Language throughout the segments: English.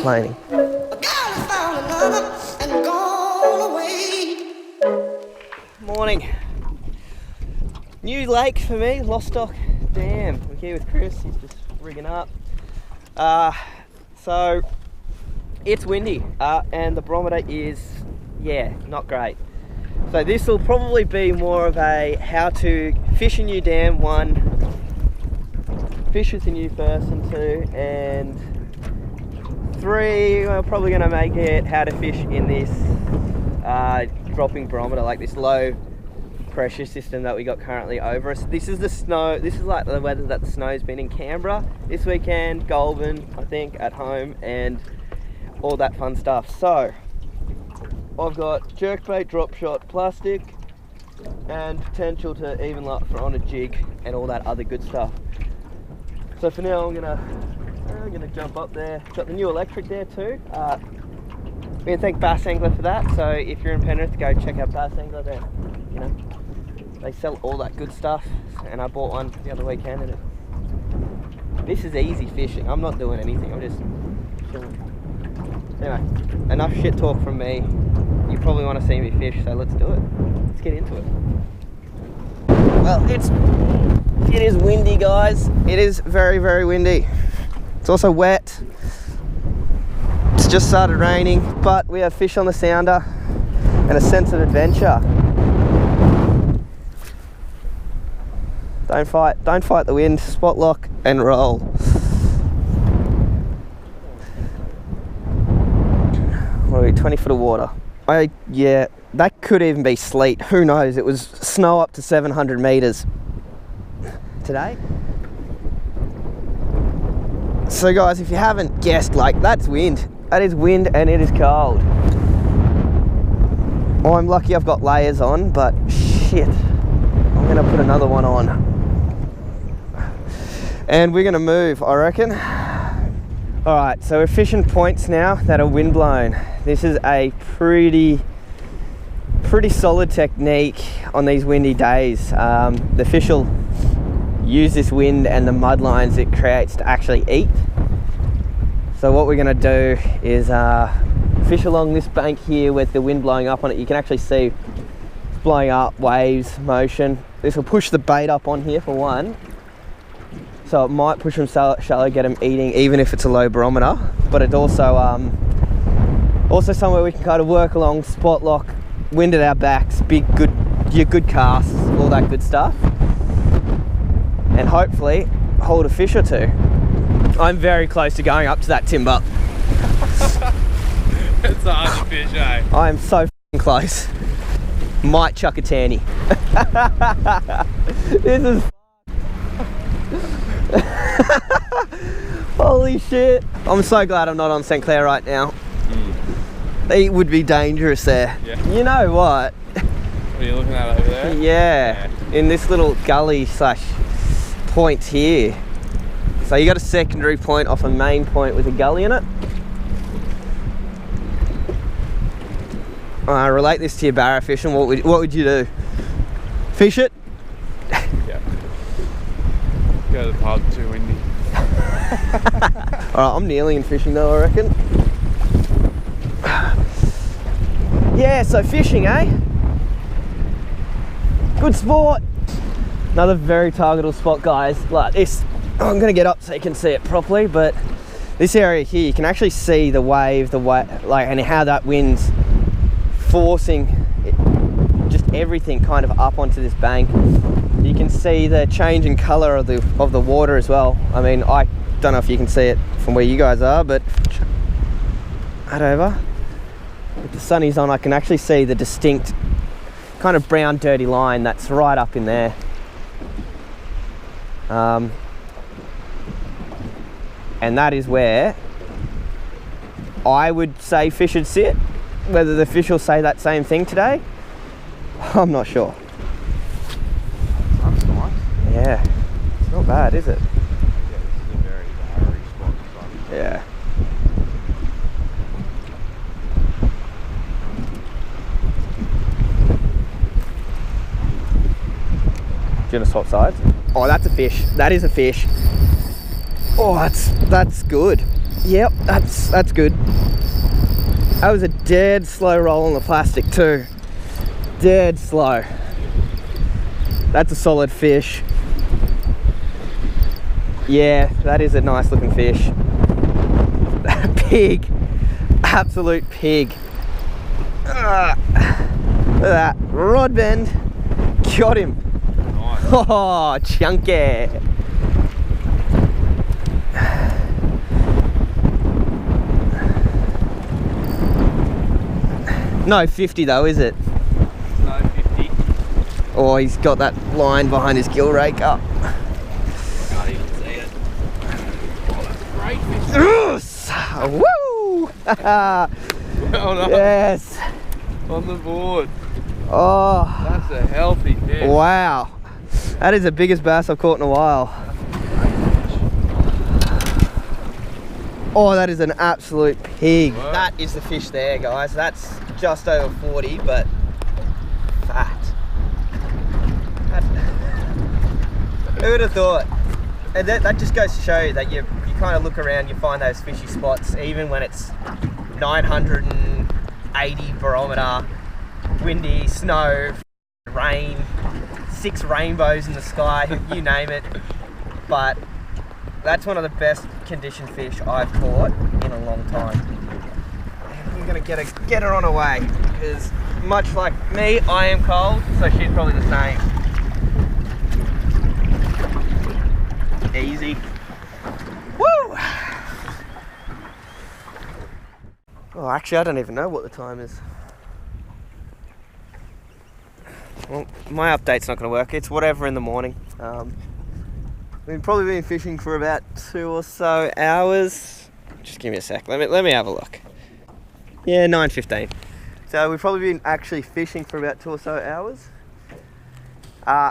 complaining. Morning. New lake for me, Lostock Dam. We're here with Chris, he's just rigging up. So it's windy and the barometer is, not great. So this will probably be more of a how to fish a new dam, 1, fish with a new person, 2, and 3, we're probably going to make it how to fish in this dropping barometer, like this low pressure system that we got currently over us. This is the snow, this is like the weather that the snow's been in Canberra this weekend, Goulburn I think at home, and all that fun stuff. So I've got jerkbait, drop shot, plastic, and potential to even like for on a jig and all that other good stuff. So for now I'm gonna jump up there. Got the new electric there too. We can thank Bass Angler for that. So if you're in Penrith, go check out Bass Angler there. You know, they sell all that good stuff, and I bought one the other weekend. And this is easy fishing. I'm not doing anything. I'm just chilling. Anyway, enough shit talk from me. You probably want to see me fish, so let's do it. Let's get into it. Well, it is windy, guys. It is very, very windy. It's also wet. It's just started raining, but we have fish on the sounder and a sense of adventure. Don't fight the wind. Spot lock and roll. What are we, 20 foot of water? Yeah, that could even be sleet. Who knows? It was snow up to 700 meters today. So guys, if you haven't guessed, like, that's wind. That is wind and it is cold. Oh, I'm lucky I've got layers on, but shit, I'm gonna put another one on. And we're gonna move, I reckon. All right, so we're fishing points now that are wind blown. This is a pretty solid technique on these windy days. The fish will use this wind and the mud lines it creates to actually eat. So what we're gonna do is fish along this bank here with the wind blowing up on it. You can actually see it's blowing up, waves, motion. This will push the bait up on here for one. So it might push them shallow, get them eating, even if it's a low barometer. But it's also somewhere we can kind of work along, spot lock, wind at our backs, your good casts, all that good stuff. And hopefully hold a fish or two. I'm very close to going up to that timber. It's a hard fish, eh? I am so f***ing close. Might chuck a tanny. This is holy shit. I'm so glad I'm not on St. Clair right now. It would be dangerous there. Yeah. You know what? What are you looking at over there? Yeah. In this little gully slash point here. So you got a secondary point off a main point with a gully in it. Relate this to your barra fishing. What would you do? Fish it? Yeah. Go to the pub, too windy. Alright, I'm kneeling and fishing though, I reckon. Yeah, so fishing, eh? Good sport. Another very targetable spot, guys. Like this, I'm gonna get up so you can see it properly, but this area here, you can actually see the wave, like, and how that wind's forcing just everything kind of up onto this bank. You can see the change in color of the water as well. I mean, I don't know if you can see it from where you guys are, but right over. With the sunnies on, I can actually see the distinct kind of brown dirty line that's right up in there. And that is where I would say fish should sit. Whether the fish will say that same thing today, I'm not sure. That's nice. Yeah, it's not bad, is it? Yeah, this is a very hairy spot. Yeah. Do you want to swap sides? Oh, that's a fish. That is a fish. Oh, that's good. Yep, that's good. That was a dead slow roll on the plastic too. Dead slow. That's a solid fish. Yeah, that is a nice looking fish. Pig. Absolute pig. Look at that. Rod bend. Got him. Nice. Oh, chunky. No 50 though, is it? No 50. Oh, he's got that line behind his gill rake up. Can't even see it. Oh, that's great fish. Yes! Woo! Well done. Yes. On the board. Oh. That's a healthy fish. Wow. That is the biggest bass I've caught in a while. Oh, that is an absolute pig. What? That is the fish there, guys. That's just over 40, but fat. Who would have thought? And that just goes to show you that you kind of look around, you find those fishy spots, even when it's 980 barometer, windy, snow, rain, 6 rainbows in the sky, you name it. But that's one of the best conditioned fish I've caught in a long time. And we're gonna get her on her way, because much like me, I am cold, so she's probably the same. Easy. Woo! Oh, actually, I don't even know what the time is. Well, my update's not going to work. It's whatever in the morning. We've probably been fishing for about 2 or so hours. Just give me a sec. Let me have a look. Yeah, 9:15. So we've probably been actually fishing for about 2 or so hours.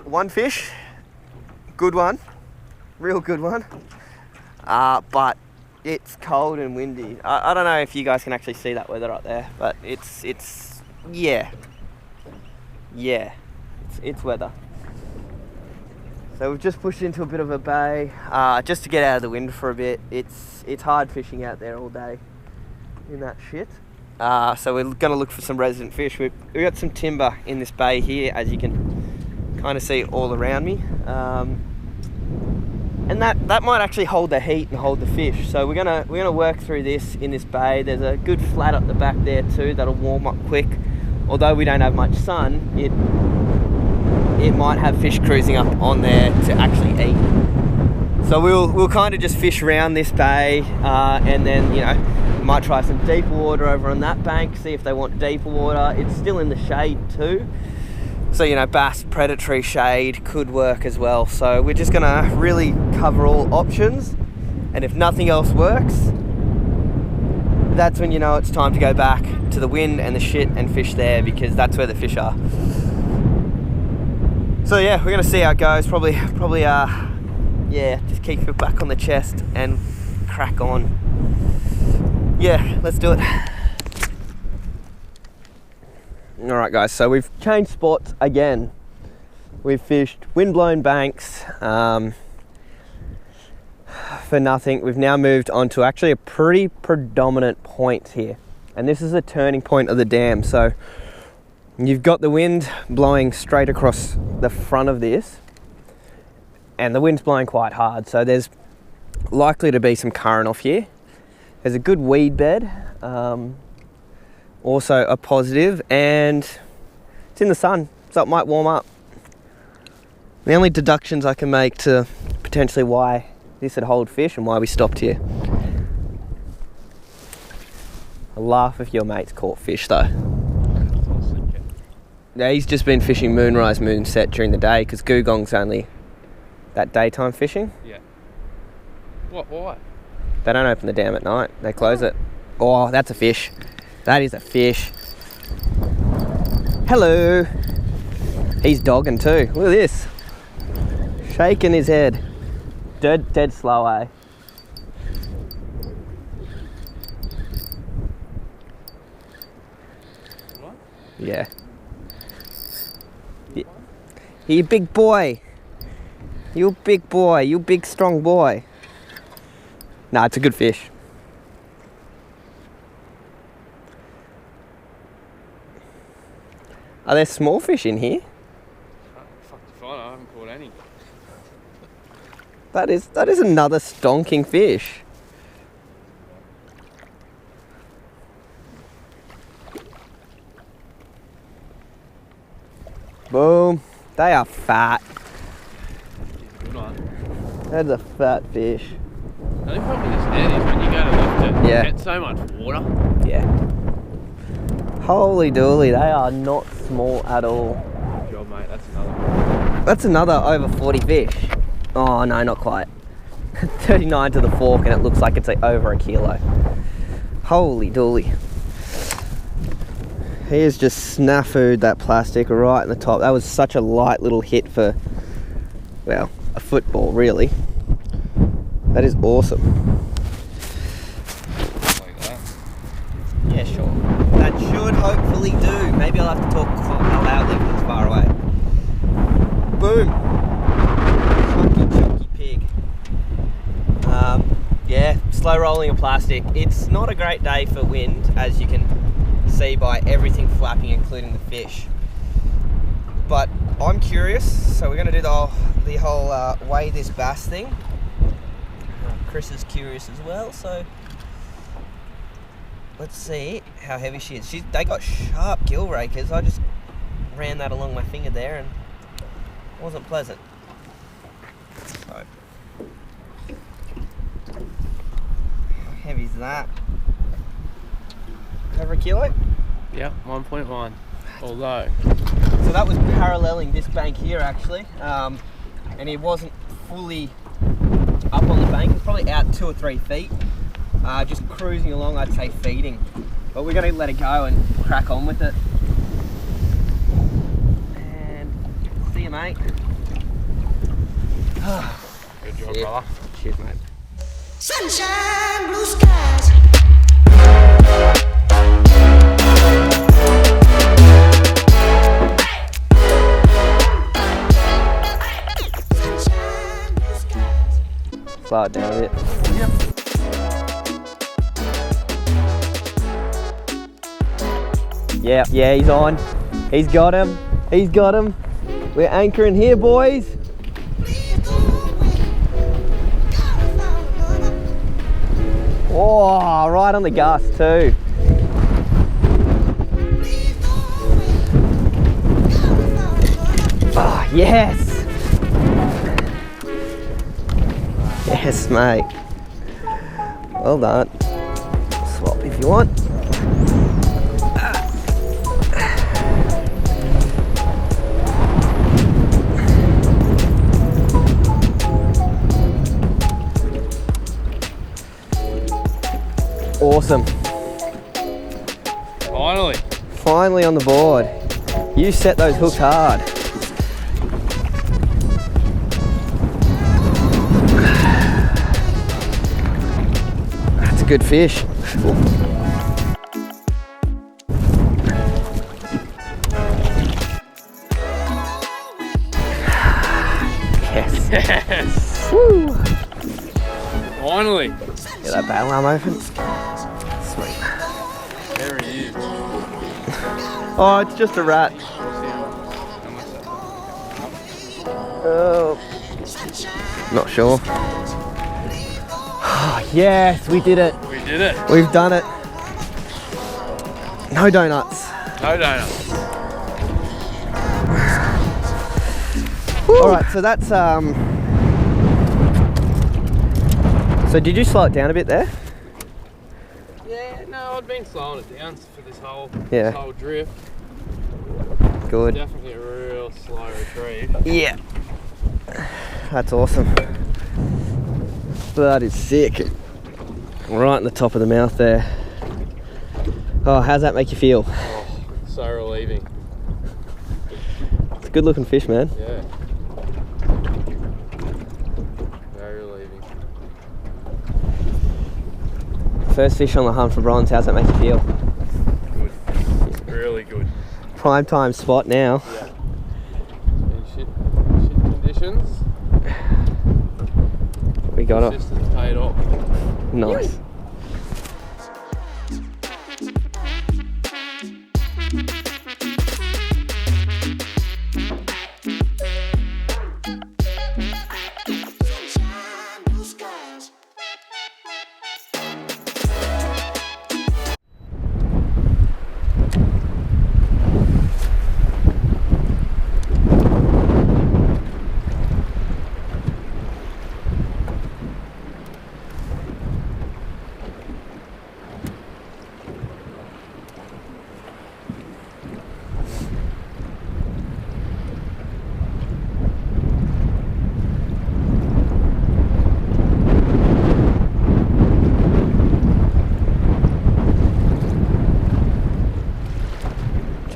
One fish, good one, real good one. But it's cold and windy. I don't know if you guys can actually see that weather up there, but it's weather. So we've just pushed into a bit of a bay, just to get out of the wind for a bit. It's hard fishing out there all day in that shit. So we're gonna look for some resident fish. We've got some timber in this bay here, as you can kind of see all around me. And that might actually hold the heat and hold the fish. So we're gonna work through this in this bay. There's a good flat up the back there too that'll warm up quick. Although we don't have much sun, it might have fish cruising up on there to actually eat. So we'll kind of just fish around this bay, and then we might try some deeper water over on that bank, see if they want deeper water. It's still in the shade too. So, bass predatory shade could work as well. So we're just gonna really cover all options. And if nothing else works, that's when it's time to go back to the wind and the shit and fish there, because that's where the fish are. So yeah, we're gonna see how it goes. Probably just keep it back on the chest and crack on. Yeah, let's do it. Alright guys, so we've changed spots again. We've fished wind-blown banks for nothing. We've now moved on to actually a pretty predominant point here. And this is a turning point of the dam. So you've got the wind blowing straight across the front of this, and the wind's blowing quite hard. So there's likely to be some current off here. There's a good weed bed. Also a positive, and it's in the sun, so it might warm up. The only deductions I can make to potentially why this would hold fish and why we stopped here. I laugh if your mate's caught fish though. Yeah, he's just been fishing moonrise, moonset during the day, because Googong's only that daytime fishing. Yeah. What? Why? They don't open the dam at night, they close it. Oh, that's a fish. That is a fish. Hello. He's dogging too. Look at this. Shaking his head. Dead slow, eh? What? Yeah. You big boy. You big boy. You big strong boy. Nah, it's a good fish. Are there small fish in here? Fuck if I know, I haven't caught any. That is another stonking fish. Boom. They are fat. Good one. That's a fat fish. The only problem with this net is when you go to lift it, Yeah. you get so much water. Yeah. Holy dooly, they are not small at all. Good job, mate. That's another one. That's another over 40 fish. Oh no, not quite. 39 to the fork and it looks like it's like over a kilo. Holy dooly. He has just snafu'd that plastic right in the top. That was such a light little hit for, well, a football really. That is awesome. Like that. Yeah, sure. That should hopefully do. Maybe I'll have to talk loudly because it's far away. Boom. Chunky pig. Yeah, slow rolling of plastic. It's not a great day for wind, as you can see by everything flapping, including the fish. But I'm curious, so we're going to do the whole weigh this bass thing. Chris is curious as well, so let's see how heavy she is. They got sharp gill rakers. I just ran that along my finger there and it wasn't pleasant. So, how heavy is that? Over a kilo? Yep, 1.1. Although. So that was paralleling this bank here actually, and he wasn't fully up on the bank. It's probably out 2 or 3 feet, just cruising along, I'd say feeding. But we're going to let it go and crack on with it. And see you, mate. Good job, brother. Cheers, mate. Sunshine, blue skies. Slow it down a bit. Yep. Yeah, he's on. He's got him. He's got him. We're anchoring here, boys. Oh, right on the gust too. Oh, yes. Yes, mate. Well done. Swap if you want. Awesome. Finally. Finally on the board. You set those hooks hard. That's a good fish. Yes. Yes. Woo. Finally. Get that bail arm open. Sweet. There he is. Oh, it's just a rat. Oh, not sure. Oh, yes, we did it. We did it. We've done it. No donuts. No donuts. All right, so that's So did you slow it down a bit there? Yeah, no, I've been slowing it down for this whole drift. Good. Definitely a real slow retrieve. Yeah. That's awesome. That is sick. Right in the top of the mouth there. Oh, how's that make you feel? Oh, so relieving. It's a good looking fish, man. Yeah. Very relieving. First fish on the hunt for bronze, how's that make you feel? Good. Really good. Prime time spot now. Yeah. In shit conditions. We got it. Persistence paid off. Nice.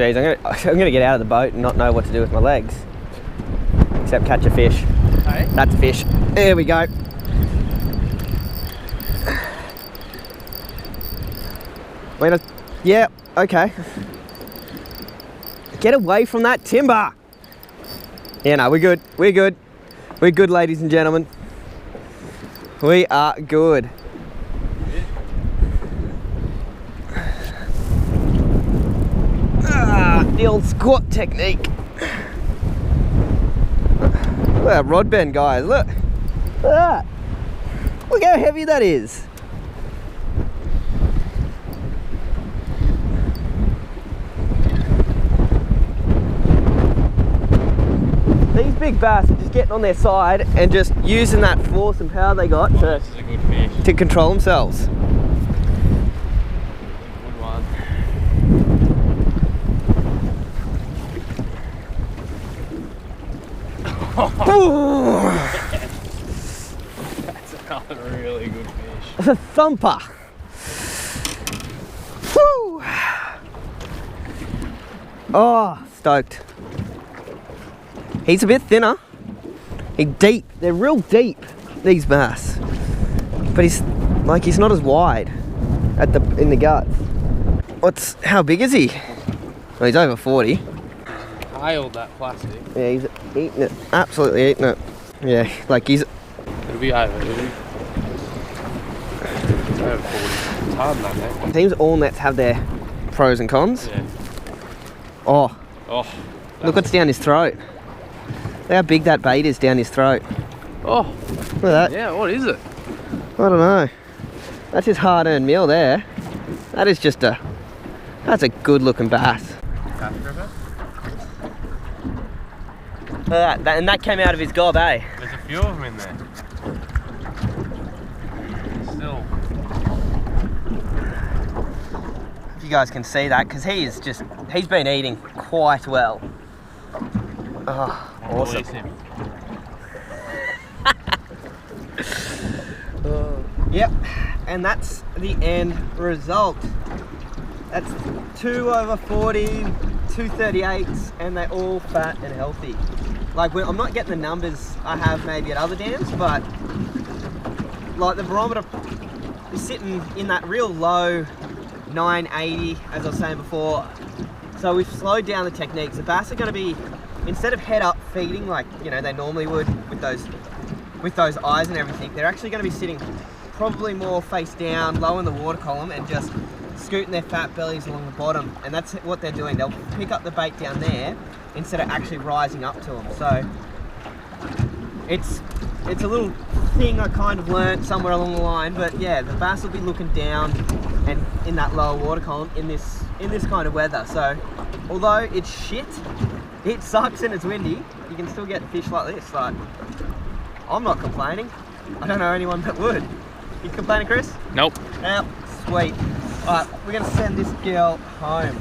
Jeez, I'm gonna get out of the boat and not know what to do with my legs. Except catch a fish. Hey? That's a fish. There we go. Wait, yeah, okay. Get away from that timber. Yeah, no, we're good. We're good. We're good, ladies and gentlemen. We are good. The old squat technique. Look at that rod bend, guys. Look. Look at that. Look how heavy that is. These big bass are just getting on their side and just using that force and power they got This is a good fish. to control themselves. Good one. That's another really good fish. It's a thumper. Woo. Oh, stoked. He's a bit thinner. He's deep. They're real deep, these bass. But he's not as wide in the guts. How big is he? Well, he's over 40. Hailed that plastic. Yeah, he's eating it. Absolutely eating it. Yeah, like he's... It'll be over. It's over 40. It's hard in that net. Seems all nets have their pros and cons. Yeah. Oh, Oh. look what's down his throat. Look how big that bait is down his throat. Oh. Look at that. Yeah, what is it? I don't know. That's his hard-earned meal there. That is just that's a good-looking bass. Look at that, and that came out of his gob, eh? There's a few of them in there. Still. If you guys can see that, because he's been eating quite well. Oh, awesome. Release him. Yep, and that's the end result. That's 2 over 40, 238s, and they're all fat and healthy. Like, I'm not getting the numbers I have maybe at other dams, but like the barometer is sitting in that real low 980, as I was saying before. So we've slowed down the techniques. The bass are going to be, instead of head up feeding like they normally would with those eyes and everything, they're actually going to be sitting probably more face down, low in the water column, and just scooting their fat bellies along the bottom. And that's what they're doing. They'll pick up the bait down there instead of actually rising up to them. So it's a little thing I kind of learned somewhere along the line. But yeah, the bass will be looking down and in that lower water column in this kind of weather. So although it's shit, it sucks and it's windy, you can still get fish like this. Like, I'm not complaining. I don't know anyone that would. You complaining, Chris? Nope. Now, sweet. Alright, we're gonna send this girl home.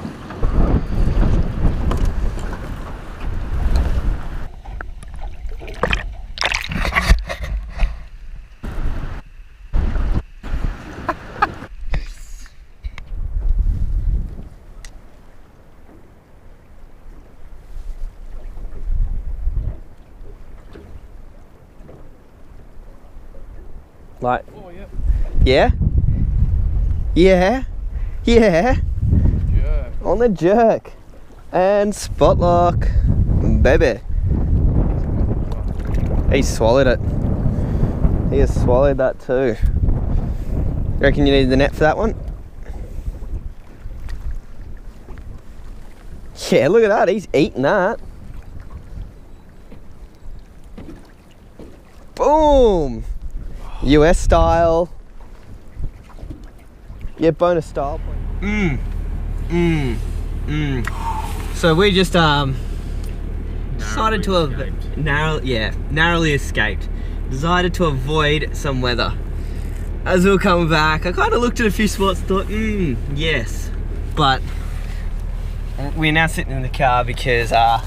Like, Oh, yep. yeah? Yeah? Yeah? Yeah. On the jerk. And spot lock. Baby. He swallowed it. He has swallowed that too. You reckon you needed the net for that one? Yeah, look at that. He's eating that. Boom! US style. Yeah, bonus style. So we just decided to narrowly escaped. Decided to avoid some weather. As we were coming back, I kind of looked at a few spots and thought, yes. But we're now sitting in the car because that.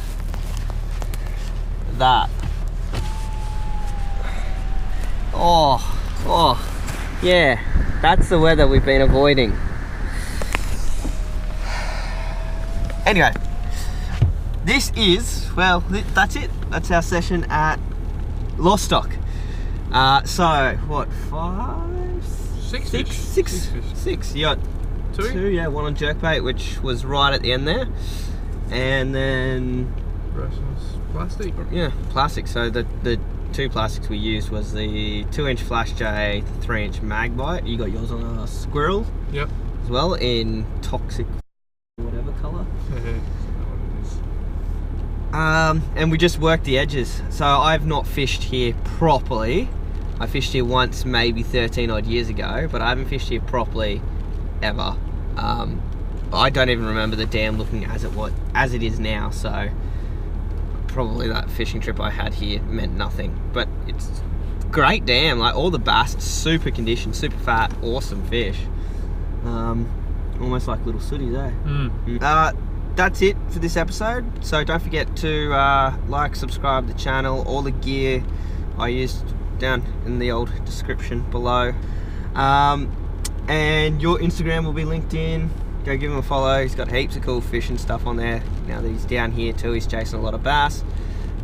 Oh, yeah, that's the weather we've been avoiding. Anyway, this is, well, that's it. That's our session at Lostock. So, what, 5? Six. You got two, yeah, one on jerkbait, which was right at the end there. And then... rest was plastic. Yeah, plastic. So the two plastics we used was the 2-inch Flash J, the 3-inch Magbite. You got yours on a Squirrel. Yep. As well, in toxic whatever colour. And we just worked the edges. So I've not fished here properly. I fished here once, maybe 13 odd years ago, but I haven't fished here properly ever. I don't even remember the dam looking as it is now, so probably that fishing trip I had here meant nothing. But it's great dam, like all the bass, super conditioned, super fat, awesome fish. Almost like little sooties, eh? That's it for this episode. So don't forget to like, subscribe to the channel. All the gear I used down in the old description below. And your Instagram will be linked in. Go give him a follow. He's got heaps of cool fishing stuff on there. Now that he's down here too, he's chasing a lot of bass,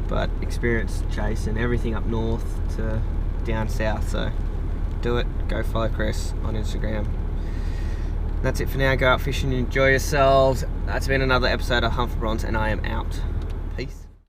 but experienced chasing everything up north to down south. So do it. Go follow Chris on Instagram. That's it for now. Go out fishing and enjoy yourselves. That's been another episode of Hunt for Bronze, and I am out.